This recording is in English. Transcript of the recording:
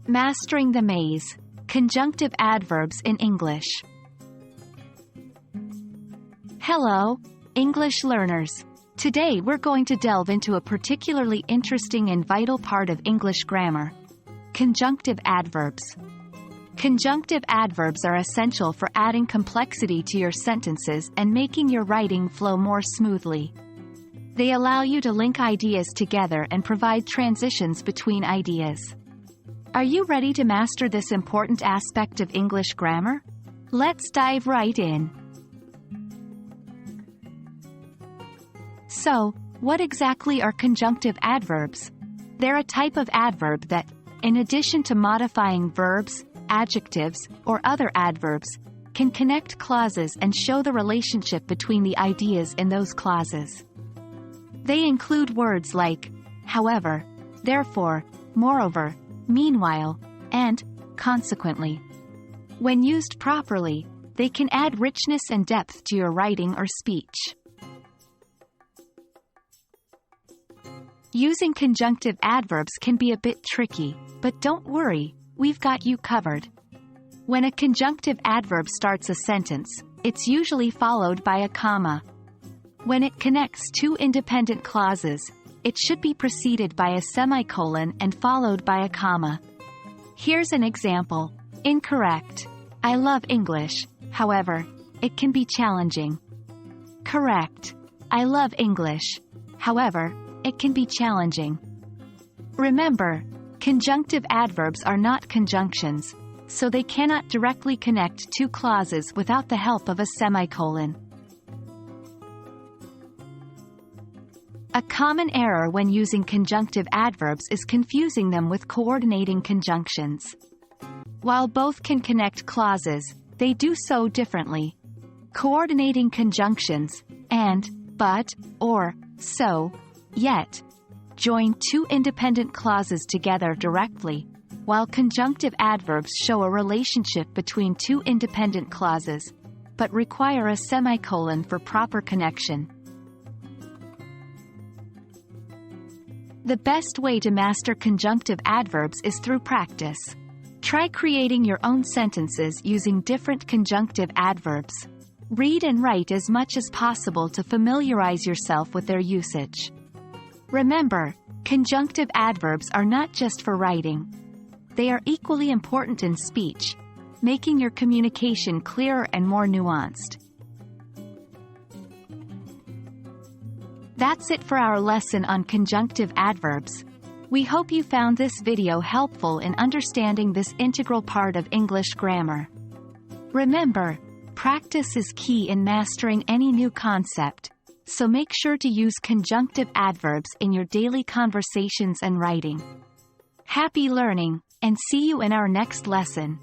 Mastering the maze. Conjunctive adverbs in English. Hello, English learners. Today we're going to delve into a particularly interesting and vital part of English grammar: conjunctive adverbs. Conjunctive adverbs are essential for adding complexity to your sentences and making your writing flow more smoothly. They allow you to link ideas together and provide transitions between ideas. Are you ready to master this important aspect of English grammar? Let's dive right in. So, what exactly are conjunctive adverbs? They're a type of adverb that, in addition to modifying verbs, adjectives, or other adverbs, can connect clauses and show the relationship between the ideas in those clauses. They include words like however, therefore, moreover, meanwhile, and consequently. When used properly, they can add richness and depth to your writing or speech. Using conjunctive adverbs can be a bit tricky, but don't worry, we've got you covered. When a conjunctive adverb starts a sentence, it's usually followed by a comma. When it connects two independent clauses, it should be preceded by a semicolon and followed by a comma. Here's an example. Incorrect. I love English, however, it can be challenging. Correct. I love English, however, it can be challenging. Remember, conjunctive adverbs are not conjunctions, so they cannot directly connect two clauses without the help of a semicolon. A common error when using conjunctive adverbs is confusing them with coordinating conjunctions. While both can connect clauses, they do so differently. Coordinating conjunctions, and, but, or, so, yet, join two independent clauses together directly, while conjunctive adverbs show a relationship between two independent clauses, but require a semicolon for proper connection. The best way to master conjunctive adverbs is through practice. Try creating your own sentences using different conjunctive adverbs. Read and write as much as possible to familiarize yourself with their usage. Remember, conjunctive adverbs are not just for writing. They are equally important in speech, making your communication clearer and more nuanced. That's it for our lesson on conjunctive adverbs. We hope you found this video helpful in understanding this integral part of English grammar. Remember, practice is key in mastering any new concept, so make sure to use conjunctive adverbs in your daily conversations and writing. Happy learning, and see you in our next lesson.